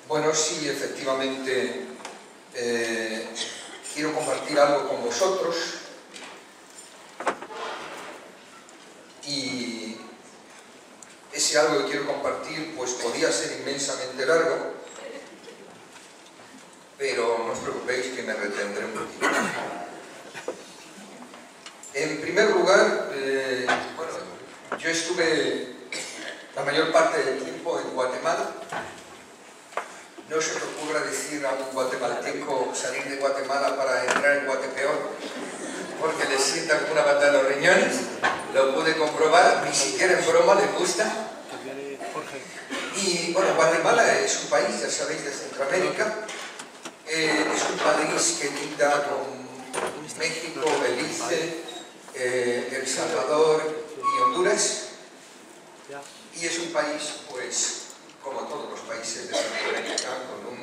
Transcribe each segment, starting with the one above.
Bueno, sí, efectivamente quiero compartir algo con vosotros y ese algo que quiero compartir pues podía ser inmensamente largo, pero no os preocupéis que me retendré un poquito. En primer lugar, bueno, yo estuve la mayor parte del tiempo en Guatemala. No se os ocurra decir a un guatemalteco salir de Guatemala para entrar en Guatepeor, porque le sienta alguna patada en los riñones. Lo pude comprobar, ni siquiera en broma le gusta. Y bueno, Guatemala es un país, ya sabéis, de Centroamérica. Es un país que linda con México, Belice, El Salvador y Honduras. Y es un país, pues, como todos los países de Centroamérica, con un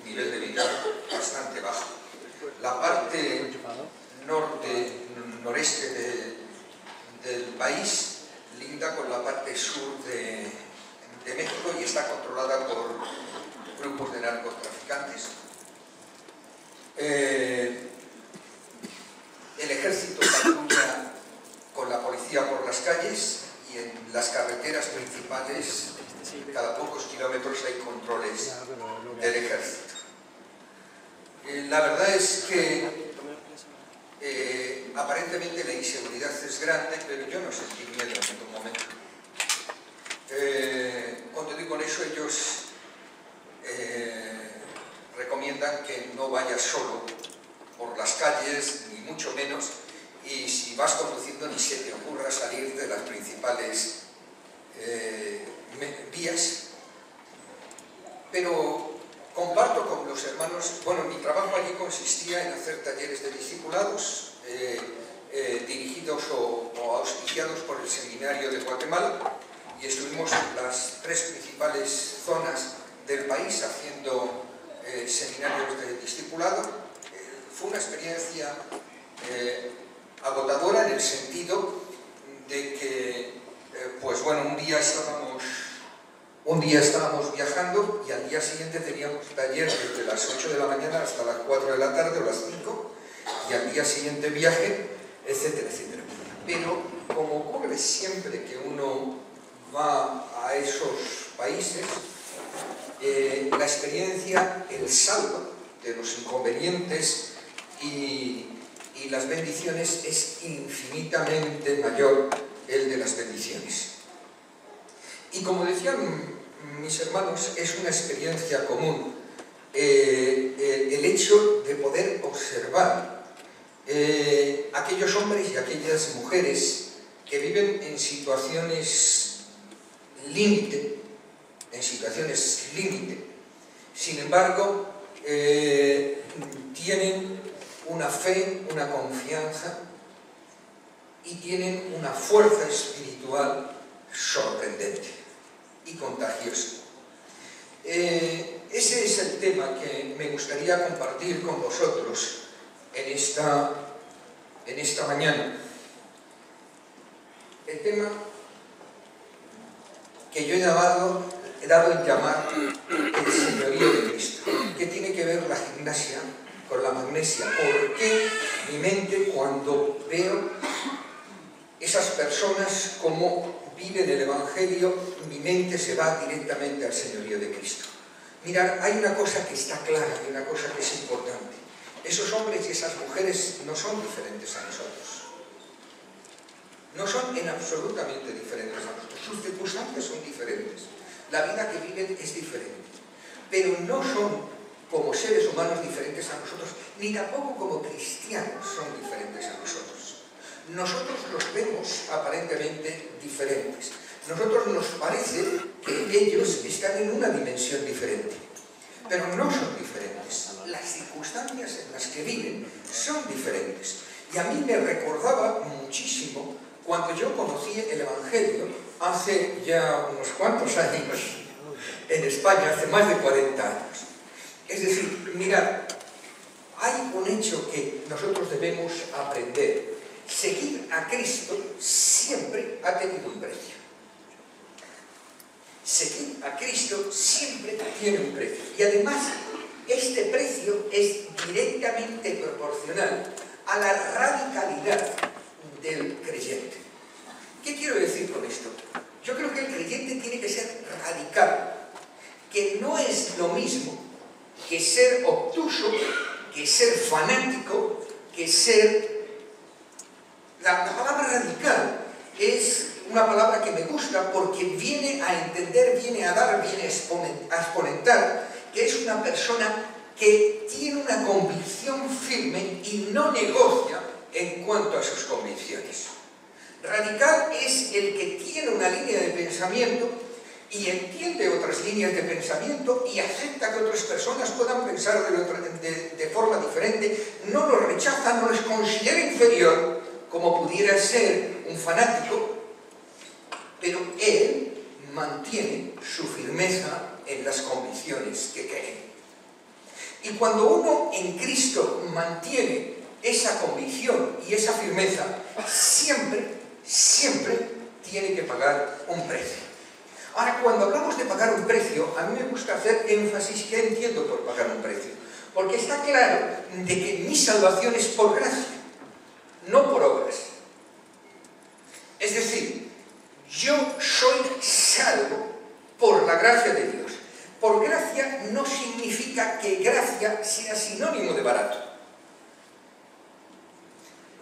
nivel de vida bastante bajo. La parte noreste del país linda con la parte sur de México y está controlada por grupos de narcotraficantes. El ejército patrulla con la policía por las calles y en las carreteras principales cada pocos kilómetros hay controles del ejército. La verdad es que aparentemente la inseguridad es grande, pero yo no sentí miedo en ningún momento. Cuando digo eso, ellos recomiendan que no vayas solo por las calles, ni mucho menos, y si vas conduciendo ni se te ocurra salir de las principales vías. Pero comparto con los hermanos, bueno, mi trabajo allí consistía en hacer talleres de discipulados dirigidos o auspiciados por el Seminario de Guatemala, y estuvimos en las tres principales zonas del país haciendo seminarios de discipulado. Fue una experiencia agotadora en el sentido de que, pues bueno, un día estábamos viajando y al día siguiente teníamos taller desde las 8 de la mañana hasta las 4 de la tarde o las 5, y al día siguiente viaje, etcétera, etcétera. Pero como ocurre siempre que uno va a esos países, la experiencia, el saldo de los inconvenientes y las bendiciones es infinitamente mayor el de las bendiciones. Y como decían mis hermanos, es una experiencia común el hecho de poder observar aquellos hombres y aquellas mujeres que viven en situaciones límite, sin embargo, tienen una fe, una confianza y tienen una fuerza espiritual sorprendente y contagiosa. Ese es el tema que me gustaría compartir con vosotros en esta mañana. El tema que yo he dado en llamar el señorío de Cristo. ¿Qué tiene que ver la gimnasia con la magnesia? ¿Por qué mi mente, cuando veo esas personas como viven el Evangelio, mi mente se va directamente al señorío de Cristo? Mirad, hay una cosa que está clara, hay una cosa que es importante. Esos hombres y esas mujeres no son diferentes a nosotros. No son en absolutamente diferentes a nosotros. Sus circunstancias son diferentes. La vida que viven es diferente. Pero no son como seres humanos diferentes a nosotros, ni tampoco como cristianos son diferentes a nosotros. Nosotros los vemos aparentemente diferentes. Nosotros nos parece que ellos están en una dimensión diferente, pero no son diferentes. Las circunstancias en las que viven son diferentes. Y a mí me recordaba muchísimo cuando yo conocí el Evangelio hace ya unos cuantos años en España, hace más de 40 años. Es decir, mirad, hay un hecho que nosotros debemos aprender. Seguir a Cristo siempre ha tenido un precio. seguir a Cristo siempre tiene un precio. Y además, este precio es directamente proporcional a la radicalidad del creyente. ¿Qué quiero decir con esto? Yo creo que el creyente tiene que ser radical, que no es lo mismo que ser obtuso, que ser fanático, que ser... La palabra radical es una palabra que me gusta porque viene a entender, viene a dar, viene a exponentar que es una persona que tiene una convicción firme y no negocia en cuanto a sus convicciones. Radical es el que tiene una línea de pensamiento y entiende otras líneas de pensamiento y acepta que otras personas puedan pensar de forma diferente, no los rechaza, no les considera inferior, como pudiera ser un fanático, pero él mantiene su firmeza en las convicciones que cree. Y cuando uno en Cristo mantiene esa convicción y esa firmeza, siempre tiene que pagar un precio. Ahora, cuando hablamos de pagar un precio, a mí me gusta hacer énfasis que entiendo por pagar un precio. Porque está claro de que mi salvación es por gracia, no por obras. Es decir, yo soy salvo por la gracia de Dios. Por gracia no significa que gracia sea sinónimo de barato.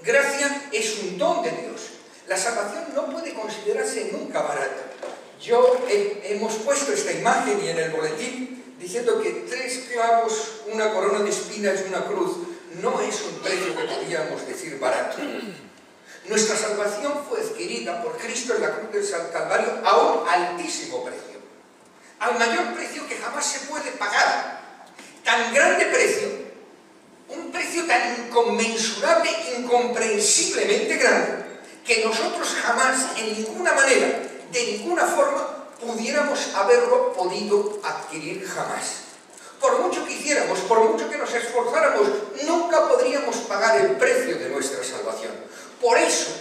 Gracia es un don de Dios. La salvación no puede considerarse nunca barata. Hemos puesto esta imagen y en el boletín diciendo que 3 clavos, una corona de espinas y una cruz no es un precio que podríamos decir barato. Nuestra salvación fue adquirida por Cristo en la cruz del Calvario a un altísimo precio, al mayor precio que jamás se puede pagar. Tan grande precio, un precio tan inconmensurable, incomprensiblemente grande, que nosotros jamás, en ninguna manera, de ninguna forma, pudiéramos haberlo podido adquirir jamás. Por mucho que hiciéramos, por mucho que nos esforzáramos, nunca podríamos pagar el precio de nuestra salvación. Por eso,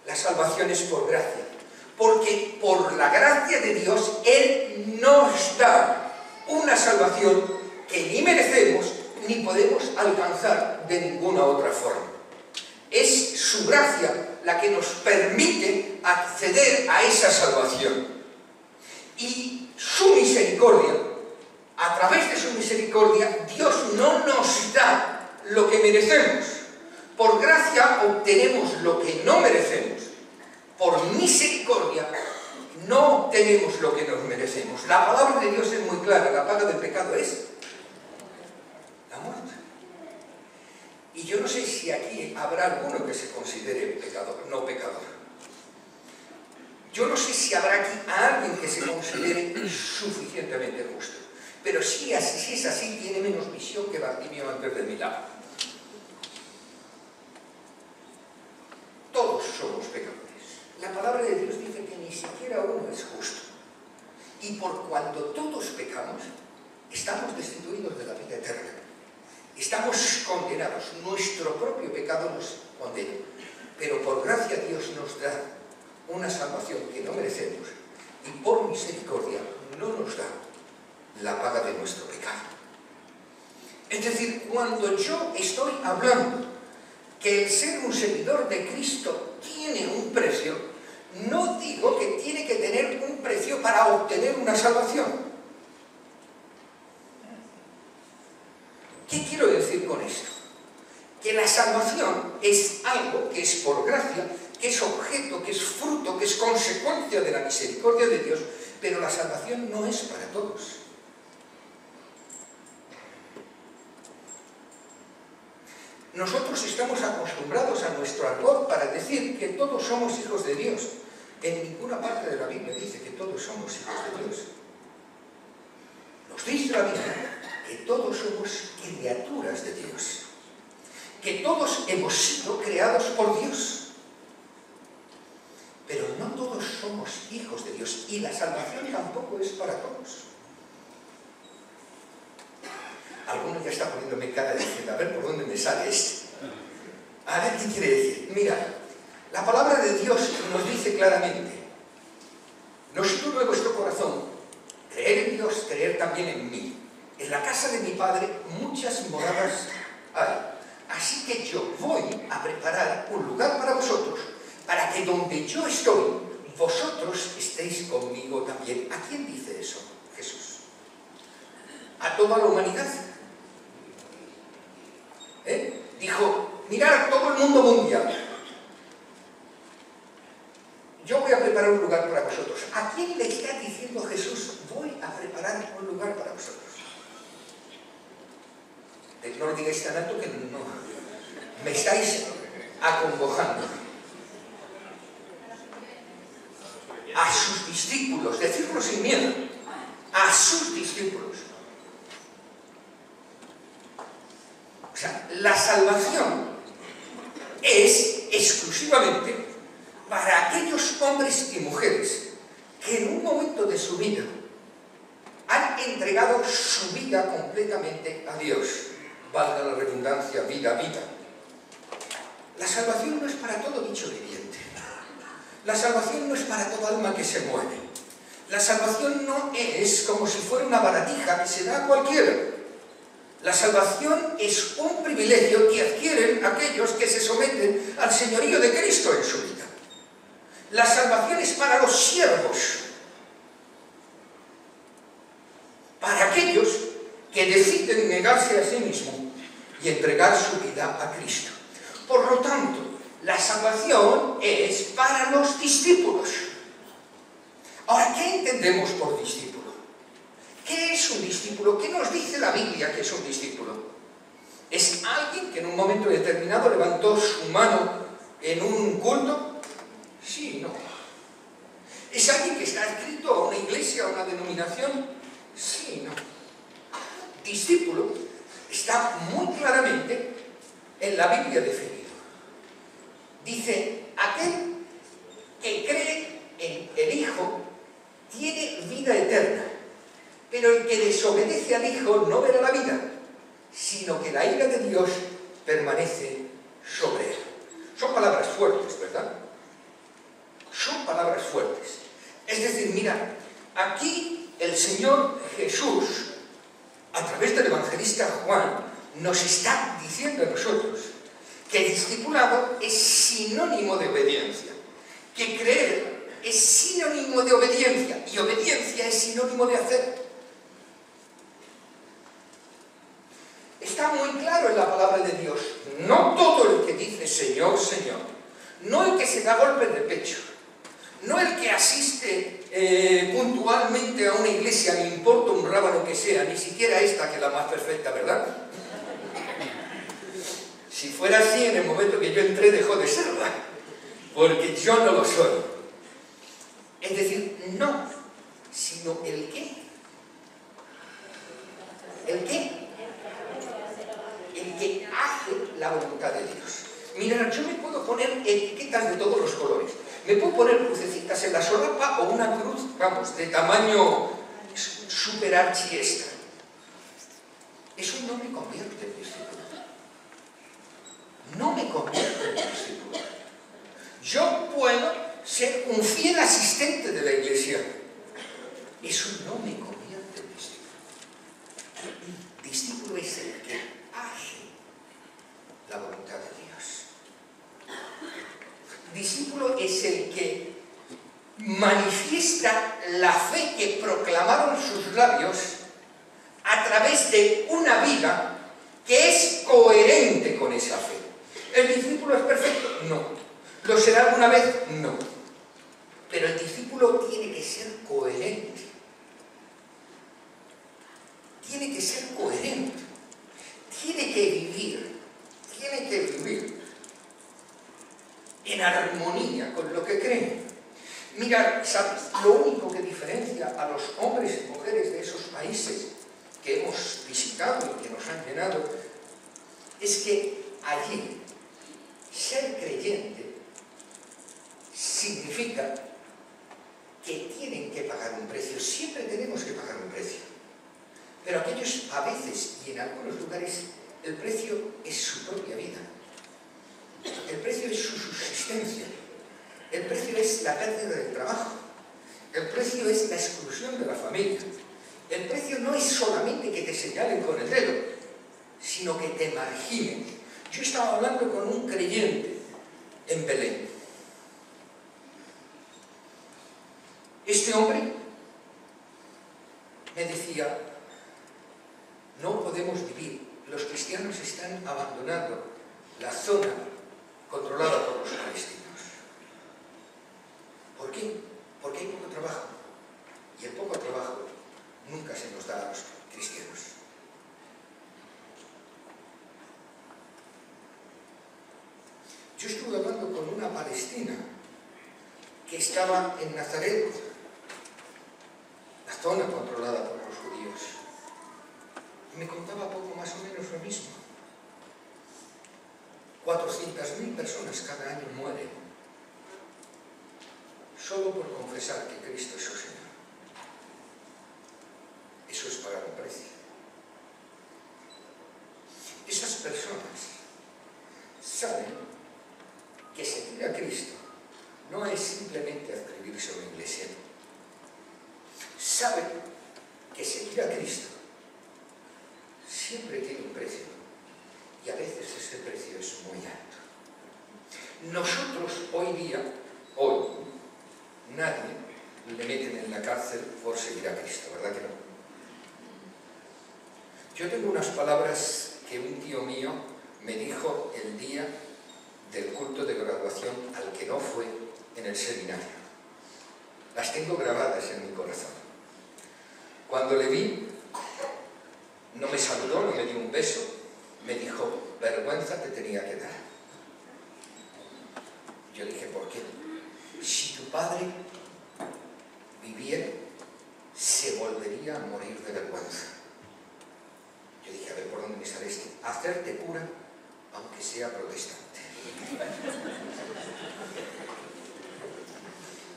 la salvación es por gracia. Porque por la gracia de Dios, Él nos da una salvación que ni merecemos ni podemos alcanzar de ninguna otra forma. Es su gracia la que nos permite acceder a esa salvación. Y su misericordia, a través de su misericordia, Dios no nos da lo que merecemos. Por gracia obtenemos lo que no merecemos. Por misericordia no obtenemos lo que nos merecemos. La palabra de Dios es muy clara. La paga del pecado es la muerte. Y yo no sé si aquí habrá alguno que se considere pecador, no pecador. Yo no sé si habrá aquí a alguien que se considere suficientemente justo. Pero si es así, tiene menos visión que Bartimeo antes de milagro. Todos somos pecadores. La palabra de Dios dice que ni siquiera uno es justo. Y por cuanto todos pecamos, estamos destituidos de la vida eterna. Estamos condenados. Nuestro propio pecado nos condena. Pero por gracia Dios nos da una salvación que no merecemos. Y por misericordia no nos da la paga de nuestro pecado. Es decir, cuando yo estoy hablando que el ser un seguidor de Cristo tiene un precio, no digo que tiene que tener un precio para obtener una salvación. ¿Qué quiero decir con esto? Que la salvación es algo que es por gracia, que es objeto, que es fruto, que es consecuencia de la misericordia de Dios, pero la salvación no es para todos. Nosotros estamos acostumbrados a nuestro argot para decir que todos somos hijos de Dios. En ninguna parte de la Biblia dice que todos somos hijos de Dios. Nos dice la Biblia que todos somos criaturas de Dios. Que todos hemos sido creados por Dios. Pero no todos somos hijos de Dios. Y la salvación tampoco es para todos. Alguno ya está poniéndome cara diciendo, a ver por dónde me sale este. A ver qué quiere decir. Mira, la palabra de Dios nos dice claramente: no se turbe vuestro corazón, Dios, creer también en mí. En la casa de mi Padre muchas moradas hay. Así que yo voy a preparar un lugar para vosotros, para que donde yo estoy, vosotros estéis conmigo también. ¿A quién dice eso Jesús? A toda la humanidad. Dijo, mirad todo el mundo mundial. Yo voy a preparar un lugar para vosotros. ¿A quién le está diciendo Jesús? Voy a preparar un lugar para vosotros. No lo digáis tan alto que no. Me estáis acongojando. A sus discípulos, decirlo sin miedo. A sus discípulos. O sea, la salvación es exclusivamente para aquellos hombres y mujeres que en un momento de su vida han entregado su vida completamente a Dios. Valga la redundancia, vida. La salvación no es para todo bicho viviente. La salvación no es para todo alma que se mueve. La salvación no es como si fuera una baratija que se da a cualquiera. La salvación es un privilegio que adquieren aquellos que se someten al señorío de Cristo en su vida. La salvación es para los siervos, para aquellos que deciden negarse a sí mismos y entregar su vida a Cristo. Por lo tanto, la salvación es para los discípulos. Ahora, ¿qué entendemos por discípulo? ¿Qué es un discípulo? ¿Qué nos dice la Biblia que es un discípulo? ¿Es alguien que en un momento determinado levantó su mano en un culto? Sí, no. ¿Es alguien que está adscrito a una iglesia, a una denominación? Sí, no. Discípulo está muy claramente en la Biblia definido. Dice, aquel que cree en el Hijo tiene vida eterna, pero el que desobedece al Hijo no verá la vida, sino que la ira de Dios permanece sobre él. Son palabras fuertes, ¿verdad? Son palabras fuertes. Es decir, mira, aquí el Señor Jesús, a través del evangelista Juan, nos está diciendo a nosotros que el discipulado es sinónimo de obediencia, que creer es sinónimo de obediencia, y obediencia es sinónimo de hacer. Está muy claro en la palabra de Dios. No todo el que dice Señor, Señor, no el que se da golpes de pecho, no el que asiste puntualmente a una iglesia, ni importa un rábano que sea, ni siquiera esta que es la más perfecta, ¿verdad? Si fuera así, en el momento que yo entré dejó de serla, porque yo no lo soy. Es decir, no, sino el qué. ¿El qué? El que hace la voluntad de Dios. Mirad, yo me puedo poner etiquetas de todos los colores. Me puedo poner crucecitas en la solapa o una cruz, vamos, de tamaño super archiestra. Eso no me convierte en discípulo. No me convierte en discípulo. Yo puedo ser un fiel asistente de la iglesia. Eso no me convierte en discípulo. Discípulo es el que hace la voluntad de Dios. Discípulo es el que manifiesta la fe que proclamaron sus labios a través de una vida que es coherente con esa fe. ¿El discípulo es perfecto? No. ¿Lo será alguna vez? No. Pero el discípulo tiene que ser coherente. Tiene que ser coherente. Tiene que vivir en armonía con lo que cree. Mirad, ¿sabes? Lo único que diferencia a los hombres y mujeres de esos países que hemos visitado y que nos han llenado es que allí ser creyente significa que tienen que pagar un precio. Siempre tenemos que pagar un precio. Pero aquellos a veces y en algunos lugares el precio es su propia vida. El precio es su subsistencia. El precio es la pérdida del trabajo. El precio es la exclusión de la familia. El precio no es solamente que te señalen con el dedo, sino que te marginen. Yo estaba hablando con un creyente en Belén. Este hombre me decía, no podemos vivir, los cristianos están abandonando la zona controlada por los palestinos. ¿Por qué? Porque hay poco trabajo. Y el poco trabajo nunca se nos da a los cristianos. Yo estuve hablando con una palestina que estaba en Nazaret, la zona controlada por los judíos, y me contaba poco más o menos lo mismo. 400.000 personas cada año mueren solo por confesar que Cristo es su Señor. Eso es pagar un precio. Esas personas saben que seguir a Cristo no es simplemente adscribirse a una iglesia. Saben que seguir a Cristo siempre tiene un precio, y a veces ese precio es muy alto. Nosotros hoy día, nadie le meten en la cárcel por seguir a Cristo, ¿verdad que no? Yo tengo unas palabras que un tío mío me dijo el día del culto de graduación al que no fue en el seminario. Las tengo grabadas en mi corazón. Cuando le vi, no me saludó, no me dio un beso, me dijo, vergüenza te tenía que dar. Yo dije, ¿por qué? Si tu padre viviera, se volvería a morir de vergüenza. Yo dije, a ver, ¿por dónde me sale esto? Hacerte cura, aunque sea protestante.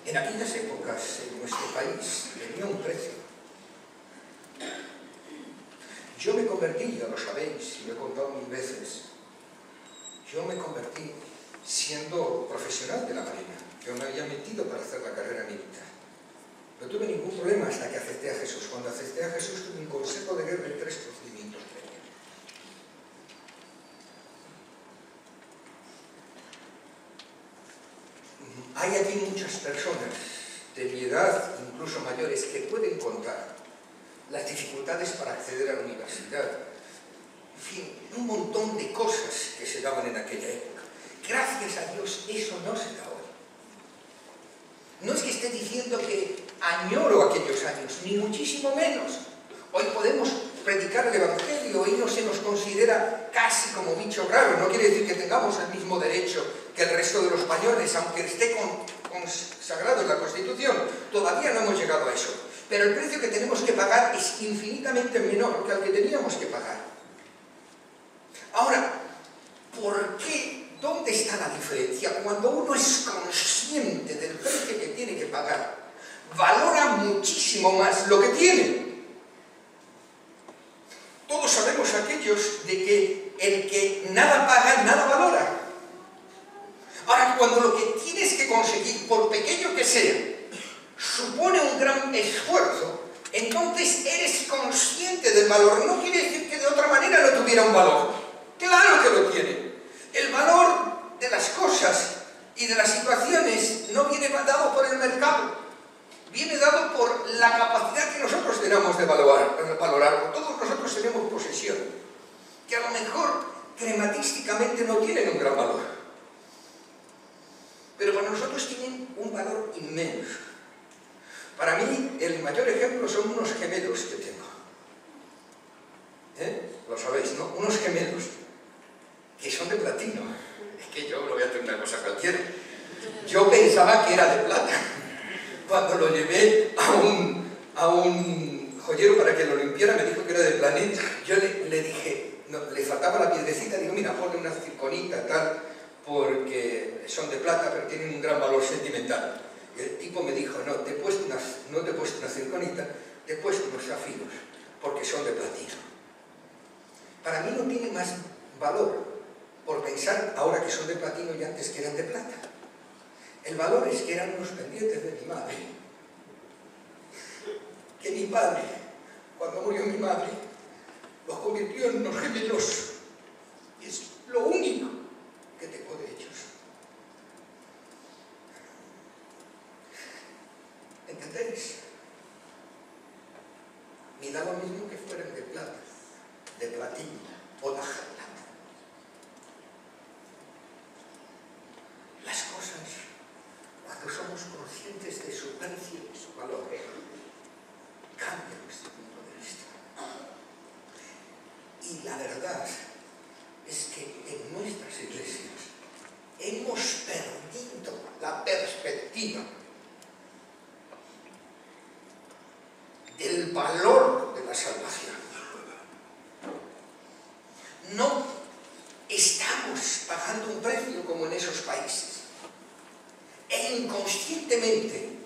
En aquellas épocas, en nuestro país, tenía un precio. Yo me convertí, ya lo sabéis, y lo he contado 1000 veces, yo me convertí siendo profesional de la Marina. Yo me había metido para hacer la carrera militar. No tuve ningún problema hasta que acepté a Jesús. Cuando acepté a Jesús tuve un consejo de guerra en 3 procedimientos previos. Hay aquí muchas personas de mi edad, incluso mayores, que pueden contar las dificultades para acceder a la universidad. En fin, un montón de cosas que se daban en aquella época. Gracias a Dios, eso no se da hoy. No es que esté diciendo que añoro aquellos años, ni muchísimo menos. Hoy podemos predicar el Evangelio, hoy no se nos considera casi como bicho raro. No quiere decir que tengamos el mismo derecho que el resto de los españoles, aunque esté consagrado en la Constitución. Todavía no hemos llegado a eso. Pero el precio que tenemos que pagar es infinitamente menor que el que teníamos que pagar. Ahora, ¿por qué? ¿Dónde está la diferencia? Cuando uno es consciente del precio que tiene que pagar, valora muchísimo más lo que tiene. Todos sabemos aquellos de que el que nada paga, nada valora. Ahora, cuando lo que tienes que conseguir, por pequeño que sea, supone un gran esfuerzo, entonces eres consciente del valor. No quiere decir que de otra manera no tuviera un valor. ¡Claro que lo tiene! El valor de las cosas y de las situaciones no viene dado por el mercado, viene dado por la capacidad que nosotros tenemos de valorar. Todos nosotros tenemos posesión, que a lo mejor crematísticamente no tienen un gran valor, pero para nosotros tienen un valor inmenso. Para mí, el mayor ejemplo son unos gemelos que tengo. Lo sabéis, ¿no? Unos gemelos que son de platino. Es que yo lo voy a hacer una cosa cualquiera. Yo pensaba que era de plata. Cuando lo llevé a un joyero para que lo limpiara, me dijo que era de planeta. Yo le dije, no, le faltaba la piedrecita, digo, mira, ponle una circonita, tal, porque son de plata, pero tienen un gran valor sentimental. Y el tipo me dijo, no te he puesto una circonita, te he puesto unos zafiros, porque son de platino. Para mí no tiene más valor por pensar ahora que son de platino y antes que eran de plata. El valor es que eran unos pendientes de mi madre, que mi padre murió mi madre, los convirtió en unos gemelos. Es lo único que tengo de ellos. ¿Entendéis? Me da lo mismo que fueran de plata, de platino o de jarlata. Las cosas, cuando somos conscientes de su precio y su valor, cambian nuestro punto de vista. Y la verdad es que en nuestras iglesias hemos perdido la perspectiva del valor de la salvación. No estamos pagando un precio como en esos países. E inconscientemente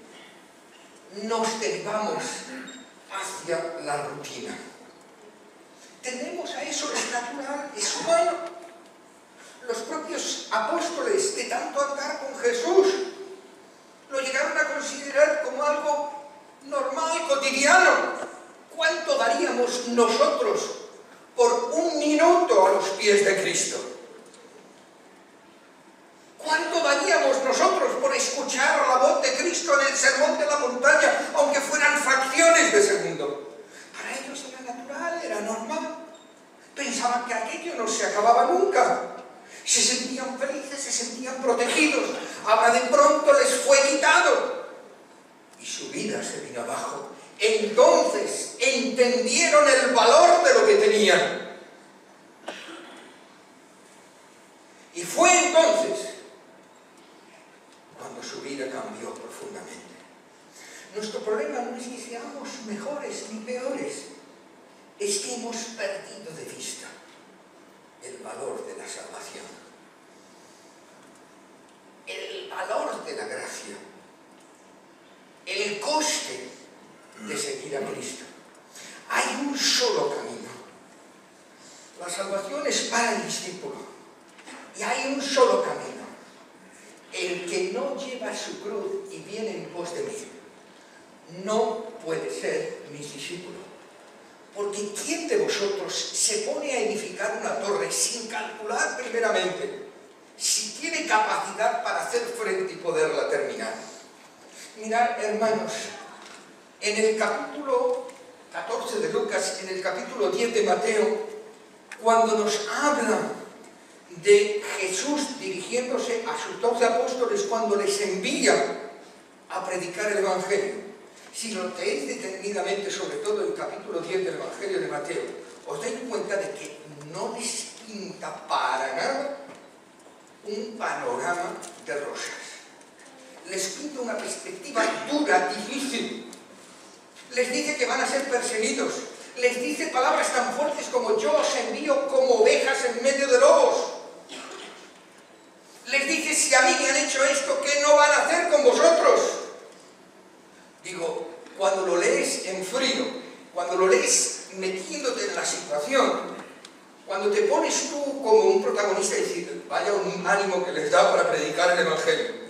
nos derivamos hacia la rutina. Tendemos a eso, es natural, es humano. Los propios apóstoles, de tanto andar con Jesús, lo llegaron a considerar como algo normal, cotidiano. ¿Cuánto daríamos nosotros por un minuto a los pies de Cristo? ¿Cuánto daríamos nosotros por escuchar la voz de Cristo en el sermón de la montaña, aunque fueran fracciones de segundo? Para ellos era natural, era normal. Pensaban que aquello no se acababa nunca. Se sentían felices, se sentían protegidos. Ahora de pronto les fue quitado y su vida se vino abajo. Entonces entendieron el valor de lo que tenían. Y fue entonces cuando su vida cambió profundamente. Nuestro problema no es que seamos mejores ni peores, es que hemos perdido de vista el valor de la salvación, el valor de la gracia, el coste de seguir a Cristo. Hay un solo camino. La salvación es para el discípulo y hay un solo camino. El que no lleva su cruz y viene en pos de mí no puede ser mi discípulo. Porque ¿quién de vosotros se pone a edificar una torre sin calcular primeramente si tiene capacidad para hacer frente y poderla terminar? Mirad, hermanos, en el capítulo 14 de Lucas, en el capítulo 10 de Mateo, cuando nos habla de Jesús dirigiéndose a sus 12 apóstoles cuando les envía a predicar el Evangelio. Si lo leéis detenidamente, sobre todo el capítulo 10 del Evangelio de Mateo, os dais cuenta de que no les pinta para nada un panorama de rosas. Les pinta una perspectiva dura, difícil. Les dice que van a ser perseguidos. Les dice palabras tan fuertes como: yo os envío como ovejas en medio de lobos. Les dice: si a mí me han hecho esto, ¿qué no van a hacer con vosotros? Digo, cuando lo lees en frío, cuando lo lees metiéndote en la situación, cuando te pones tú como un protagonista y dices: vaya un ánimo que les da para predicar el Evangelio.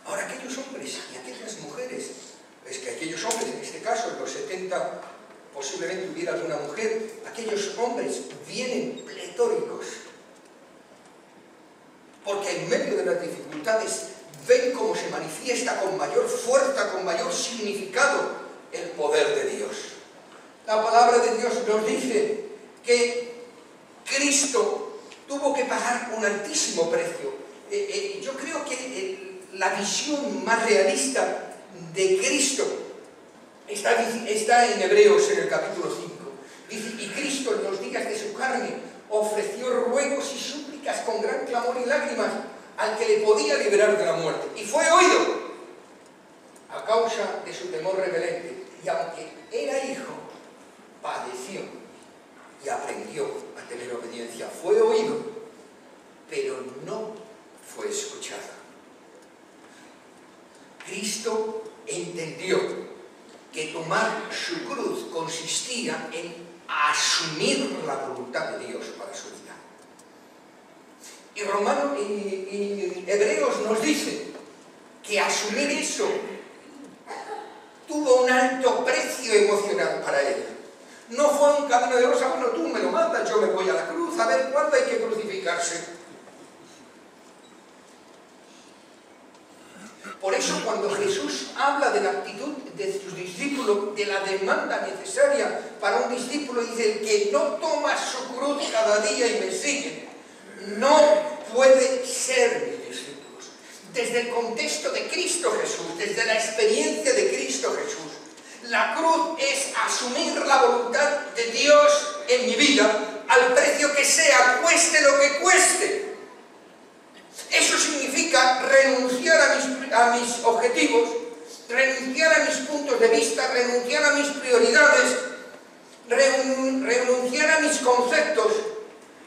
Ahora, aquellos hombres y aquellas mujeres, es que aquellos hombres, en este caso, en los 70, posiblemente hubiera alguna mujer, aquellos hombres vienen pletóricos, porque en medio de las dificultades ven cómo se manifiesta con mayor fuerza, con mayor significado, el poder de Dios. La palabra de Dios nos dice que Cristo tuvo que pagar un altísimo precio. Yo creo que la visión más realista de Cristo está en Hebreos, en el capítulo 5. Dice: y Cristo en los días de su carne ofreció ruegos y súplicas con gran clamor y lágrimas al que le podía liberar de la muerte, y fue oído a causa de su temor reverente, y aunque era hijo, padeció y aprendió a tener obediencia. Fue oído, pero no fue escuchado. Cristo entendió que tomar su cruz consistía en asumir la voluntad de Dios para su vida. Y Hebreos nos dice que asumir eso tuvo un alto precio emocional. fue un camino de rosa, bueno, tú me lo mandas, yo me voy a la cruz, a ver cuándo hay que crucificarse. Por eso cuando Jesús habla de la actitud de sus discípulos, de la demanda necesaria para un discípulo, dice: el que no toma su cruz cada día y me sigue, no puede ser mis discípulos. Desde el contexto de Cristo Jesús, desde la experiencia de Cristo Jesús, la cruz es asumir la voluntad de Dios en mi vida, al precio que sea, cueste lo que cueste. Eso significa renunciar a mis objetivos, renunciar a mis puntos de vista, renunciar a mis prioridades, renunciar a mis conceptos,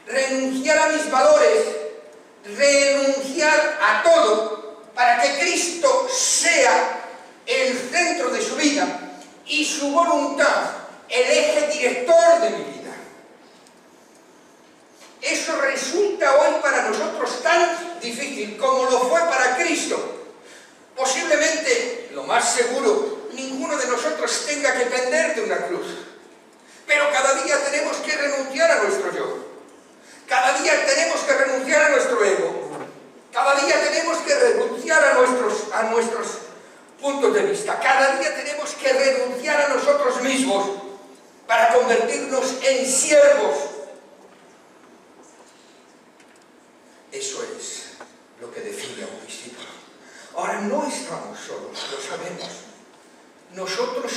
renunciar a mis valores, renunciar a todo para que Cristo sea el centro de su vida y su voluntad el eje director de mi vida. Eso resulta hoy para nosotros tan difícil como lo fue para Cristo. Posiblemente, lo más seguro, ninguno de nosotros tenga que pender de una cruz. Pero cada día tenemos que renunciar a nuestro yo. Cada día tenemos que renunciar a nuestro ego. Cada día tenemos que renunciar a nuestros puntos de vista. Cada día tenemos que renunciar a nosotros mismos para convertirnos en siervos. Eso es lo que define a un discípulo. Ahora, no estamos solos, lo sabemos. Nosotros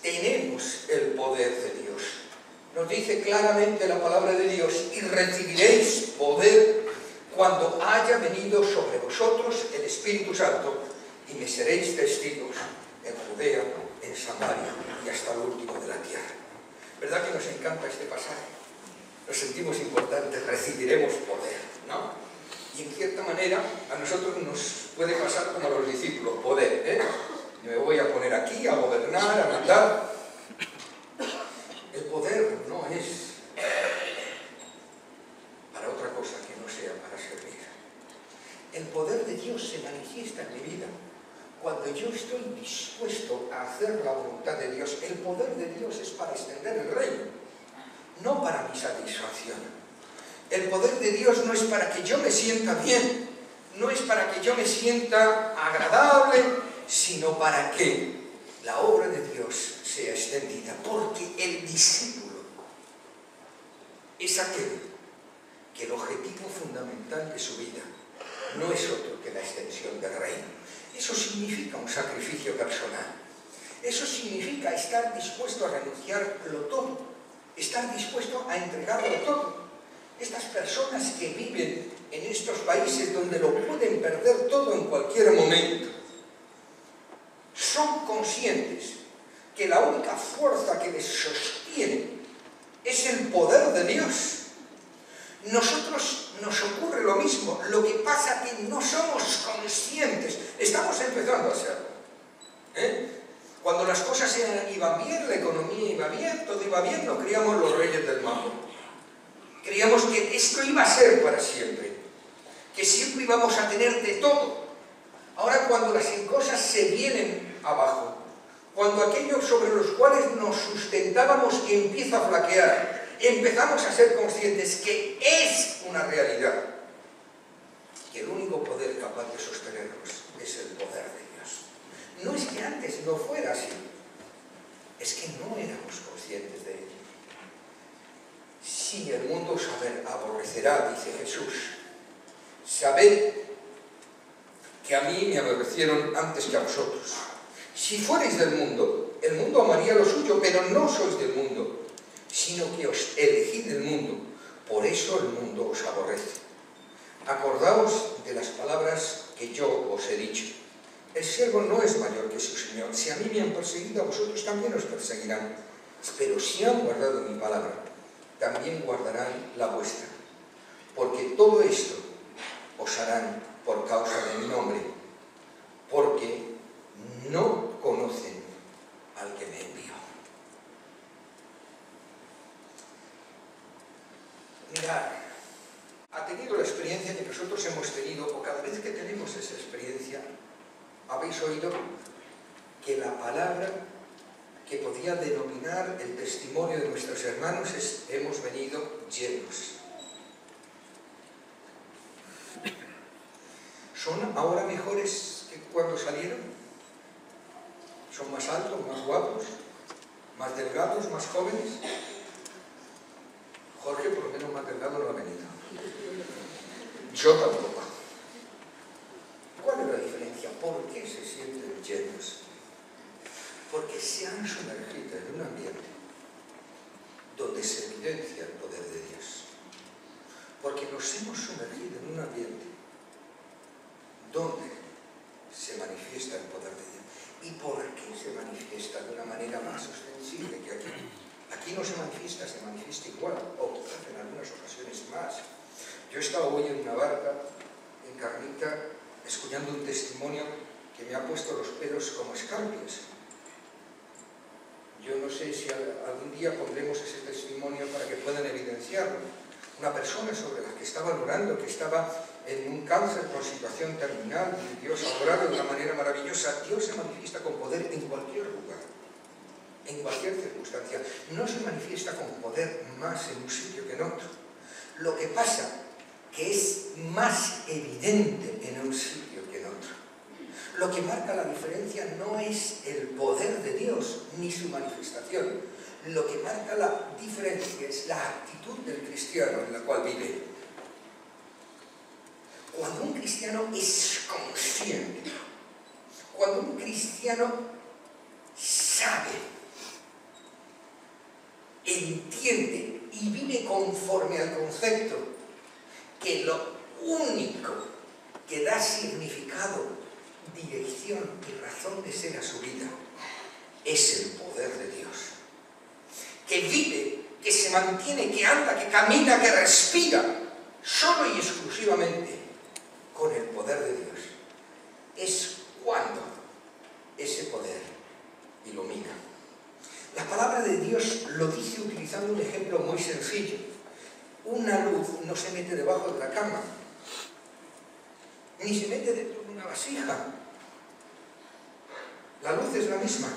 tenemos el poder de Dios. Nos dice claramente la palabra de Dios: y recibiréis poder cuando haya venido sobre vosotros el Espíritu Santo, y me seréis testigos en Judea, en Samaria y hasta el último de la tierra. ¿Verdad que nos encanta este pasaje? Nos sentimos importantes, recibiremos poder, ¿no? Y en cierta manera a nosotros nos puede pasar como a los discípulos: poder, ¿eh? Me voy a poner aquí a gobernar, a mandar. El poder no es para otra cosa que no sea para servir. El poder de Dios se manifiesta en mi vida cuando yo estoy dispuesto a hacer la voluntad de Dios. El poder de Dios es para extender el reino, no para mi satisfacción. El poder de Dios no es para que yo me sienta bien, no es para que yo me sienta agradable, sino para que la obra de Dios sea extendida. Porque el discípulo es aquel que el objetivo fundamental de su vida no es otro que la extensión del reino. Eso significa un sacrificio personal. Eso significa estar dispuesto a renunciarlo todo, estar dispuesto a entregarlo todo. Estas personas que viven en estos países donde lo pueden perder todo en cualquier momento, son conscientes que la única fuerza que les sostiene es el poder de Dios. Nosotros nos ocurre lo mismo, lo que pasa es que no somos conscientes, estamos empezando a serlo, Cuando las cosas iban bien, la economía iba bien, todo iba bien, nos creíamos los reyes del mambo. Creíamos que esto iba a ser para siempre, que siempre íbamos a tener de todo. Ahora, cuando las cosas se vienen abajo, cuando aquello sobre los cuales nos sustentábamos empieza a flaquear, empezamos a ser conscientes que es una realidad, que el único poder capaz de sostenernos es el poder de Dios. No es que antes no fuera así, es que no éramos conscientes de ello. Sí, el mundo os aborrecerá, dice Jesús. Sabed que a mí me aborrecieron antes que a vosotros. Si fuerais del mundo, el mundo amaría lo suyo, pero no sois del mundo, sino que os elegí del mundo. Por eso el mundo os aborrece. Acordaos de las palabras que yo os he dicho. El siervo no es mayor que su Señor. Si a mí me han perseguido, a vosotros también os perseguirán. Pero si han guardado mi palabra, también guardarán la vuestra. Porque todo esto os harán por causa de mi nombre, porque no conocen al que me envió. Mirad, ha tenido la experiencia que nosotros hemos tenido, o cada vez que tenemos esa experiencia, habéis oído que la palabra que podía denominar el testimonio de nuestros hermanos es: hemos venido llenos. ¿Son ahora mejores que cuando salieron? ¿Son más altos, más guapos, más delgados, más jóvenes? Jorge por lo menos más delgado no ha venido. Yo tampoco. ¿Cuál es la diferencia? ¿Por qué se sienten llenos? Porque se han sumergido en un ambiente donde se evidencia el poder de Dios. Porque nos hemos sumergido en un ambiente donde se manifiesta el poder de Dios. ¿Y por qué se manifiesta de una manera más ostensible que aquí? Aquí no se manifiesta igual, o quizás en algunas ocasiones más. Yo estaba hoy en una barca, en Carnita, escuchando un testimonio que me ha puesto los pelos como escarpias. Yo no sé si algún día pondremos ese testimonio para que puedan evidenciarlo. Una persona sobre la que estaban orando, que estaba en un cáncer con situación terminal, y Dios ha obrado de una manera maravillosa. Dios se manifiesta con poder en cualquier lugar, en cualquier circunstancia. No se manifiesta con poder más en un sitio que en otro. Lo que pasa que es más evidente en un sitio que en otro. Lo que marca la diferencia no es el poder de Dios ni su manifestación. Lo que marca la diferencia es la actitud del cristiano en la cual vive. Cuando un cristiano es consciente, cuando un cristiano sabe, entiende y vive conforme al concepto que lo único que da significado, dirección y razón de ser a su vida es el poder de Dios, que vive, que se mantiene, que anda, que camina, que respira solo y exclusivamente con el poder de Dios, es cuando ese poder ilumina. La palabra de Dios lo dice utilizando un ejemplo muy sencillo. Una luz no se mete debajo de la cama, ni se mete dentro de una vasija. La luz es la misma.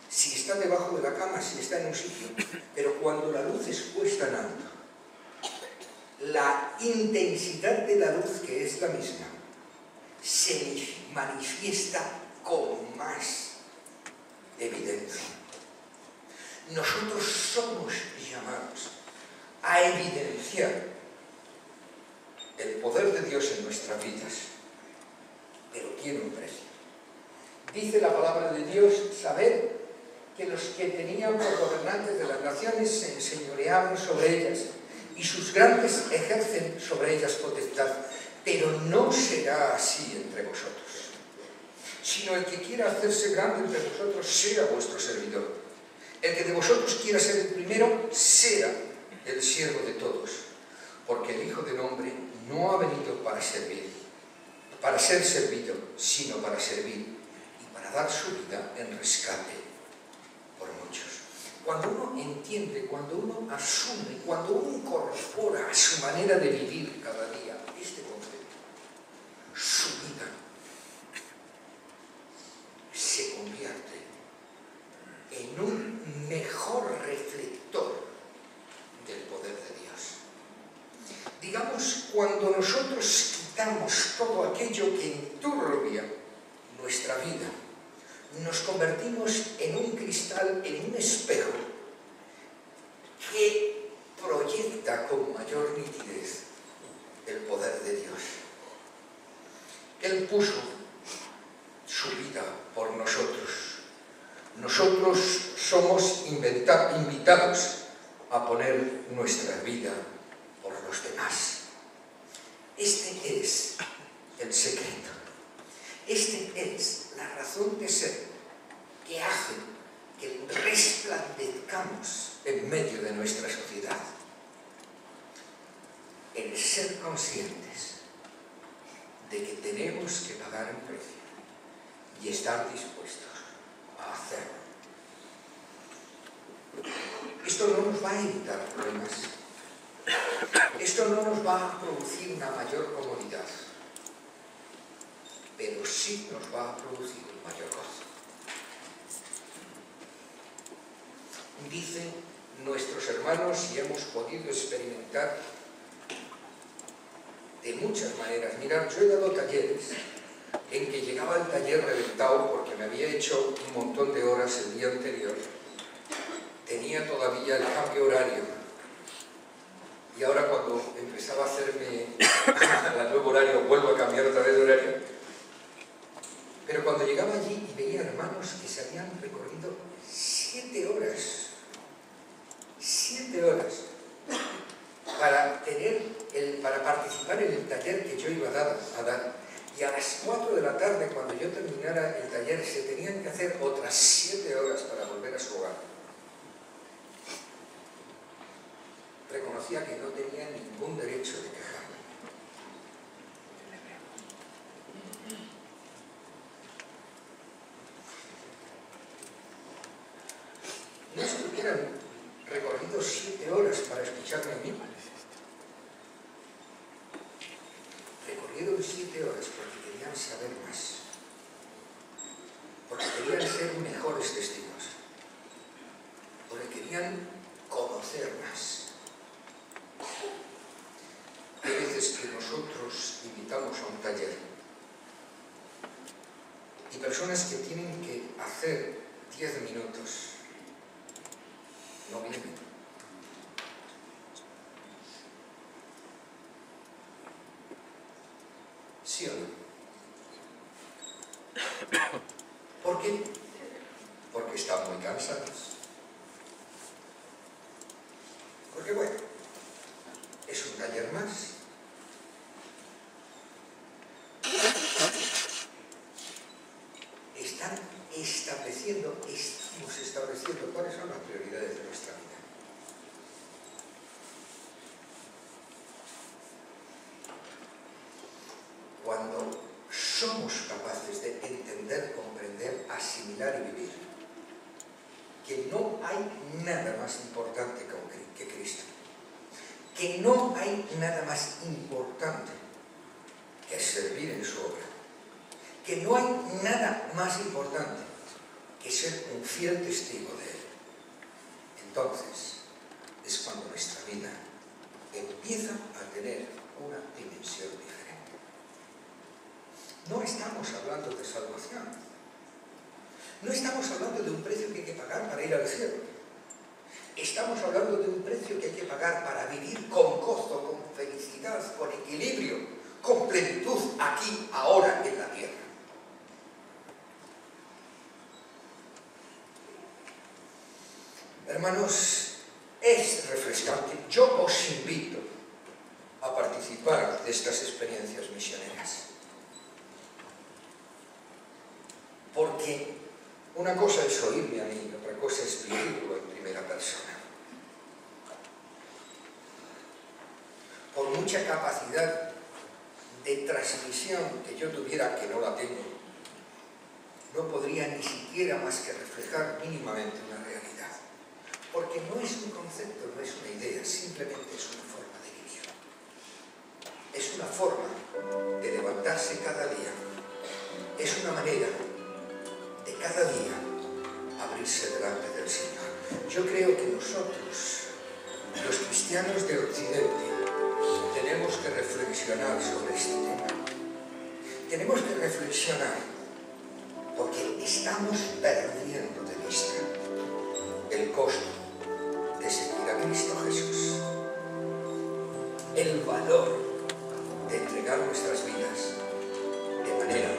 Si está debajo de la cama, si está en un sitio, pero cuando la luz es puesta en alto, la intensidad de la luz, que es la misma, se manifiesta con más evidencia. Nosotros somos llamados a evidenciar el poder de Dios en nuestras vidas, pero tiene un precio. Dice la palabra de Dios: sabed que los que tenían por gobernantes de las naciones se enseñoreaban sobre ellas, y sus grandes ejercen sobre ellas potestad, pero no será así entre vosotros, sino el que quiera hacerse grande entre vosotros sea vuestro servidor. El que de vosotros quiera ser el primero sea el siervo de todos, porque el Hijo del Hombre no ha venido para servir, para ser servido, sino para servir y para dar su vida en rescate por muchos. Cuando uno entiende, cuando uno asume, cuando uno incorpora a su manera de vivir cada día este concepto, su vida se convierte en un mejor reflector del poder de Dios. Digamos, cuando nosotros quitamos todo aquello que enturbia nuestra vida, nos convertimos en un cristal, en un espejo que proyecta con mayor nitidez el poder de Dios. Él puso su vida por nosotros. Nosotros somos invitados a poner nuestra vida por los demás. Este es el secreto. Este es la razón de ser que hace que resplandezcamos en medio de nuestra sociedad. El ser conscientes de que tenemos que pagar un precio y estar dispuestos a hacerlo. Esto no nos va a evitar problemas. Esto no nos va a producir una mayor comodidad, pero sí nos va a producir un mayor gozo. dicen nuestros hermanos y hemos podido experimentar de muchas maneras. Mirad, yo he dado talleres en que llegaba al taller reventado porque me había hecho un montón de horas el día anterior, tenía todavía el cambio horario, y ahora cuando empezaba a hacerme el nuevo horario vuelvo a cambiar otra vez de horario, pero cuando llegaba allí y veía hermanos que se habían recorrido 7 horas para participar en el taller que yo iba a dar, y a las 4 de la tarde, cuando yo terminara el taller, se tenían que hacer otras 7 horas para volver a su hogar. Reconocía que no tenía ningún derecho de quejarme. No es que hubieran recorrido 7 horas para escucharme a mí. Recorrieron 7 horas porque querían saber más, porque querían ser mejores testigos, porque querían conocer más. Hay veces que nosotros invitamos a un taller y personas que tienen que hacer 10 minutos no vienen. ¿Sí o no? ¿Por qué? Porque están muy cansados. Porque bueno, es un taller más. Estamos estableciendo cuáles son las prioridades de nuestra vida. Cuando somos capaces de entender, comprender, asimilar y vivir que no hay nada más importante que Cristo, que no hay nada más importante que servir en su obra, que no hay nada más importante que ser un fiel testigo de Él, entonces es cuando nuestra vida empieza a tener una dimensión diferente. No estamos hablando de salvación, no estamos hablando de un precio que hay que pagar para ir al cielo, estamos hablando de un precio que hay que pagar para vivir con gozo, con felicidad, con equilibrio, con plenitud, aquí, ahora, en la tierra. Hermanos, es refrescante. Yo os invito a participar de estas experiencias misioneras. Porque una cosa es oírme a mí, otra cosa es vivirlo en primera persona. Por mucha capacidad de transmisión que yo tuviera, que no la tengo, no podría ni siquiera más que reflejar mínimamente una realidad. Porque no es un concepto, no es una idea, simplemente es una forma de vivir. Es una forma de levantarse cada día. Es una manera de cada día abrirse delante del Señor. Yo creo que nosotros, los cristianos de Occidente, tenemos que reflexionar sobre este tema. Tenemos que reflexionar porque estamos perdiendo de vista el costo de seguir a Cristo Jesús, el valor de entregar nuestras vidas de manera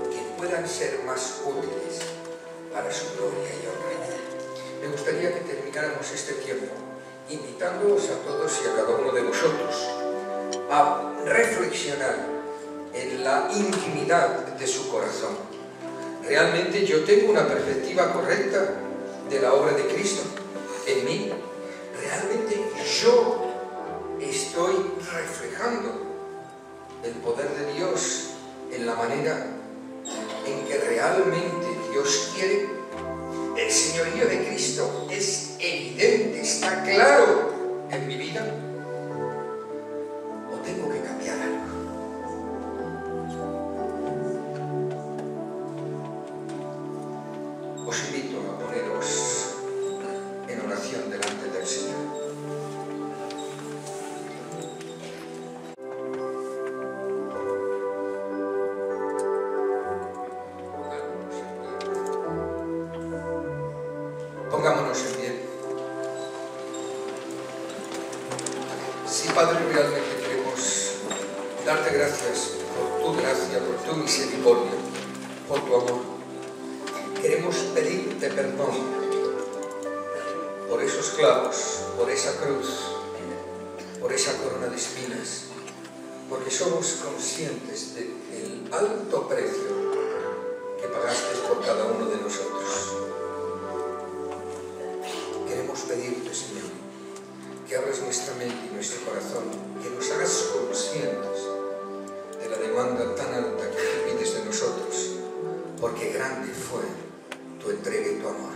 que puedan ser más útiles para su gloria y honra. Me gustaría que termináramos este tiempo invitándoos a todos y a cada uno de vosotros a reflexionar en la intimidad de su corazón. ¿Realmente yo tengo una perspectiva correcta de la obra de Cristo en mí? ¿Realmente yo estoy reflejando el poder de Dios en la manera en que realmente Dios quiere? ¿El señorío de Cristo es evidente, está claro en mi vida? ¿O tengo que cambiar algo? Os invito a poneros en Pongámonos en pie. Sí, Padre, realmente queremos darte gracias por tu gracia, por tu misericordia, por tu amor. Queremos pedirte perdón por esos clavos, por esa cruz, por esa corona de espinas, porque somos conscientes del alto precio que pagaste por cada uno de nosotros. Queremos pedirte, Señor, que abras nuestra mente y nuestro corazón, que nos hagas conscientes de la demanda tan alta que tú pides de nosotros, porque grande fue tu entrega y tu amor.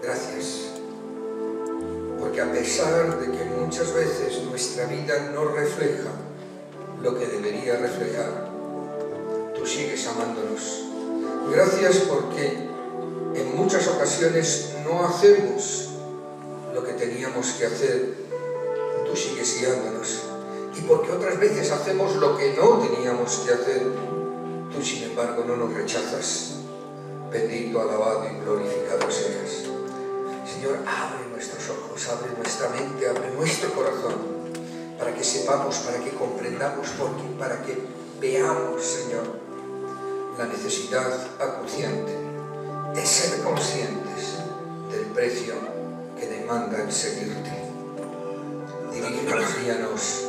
Gracias, porque a pesar de que muchas veces nuestra vida no refleja lo que debería reflejar, tú sigues amándonos. Gracias porque en muchas ocasiones no hacemos lo que teníamos que hacer, tú sigues guiándonos. Y porque otras veces hacemos lo que no teníamos que hacer, tú sin embargo no nos rechazas. Bendito, alabado y glorificado seas. Señor, abre nuestros ojos, abre nuestra mente, abre nuestro corazón, para que sepamos, para que comprendamos, para que veamos, Señor, la necesidad acuciante de ser conscientes del precio que demanda el seguirte. Dirígenos, guíanos,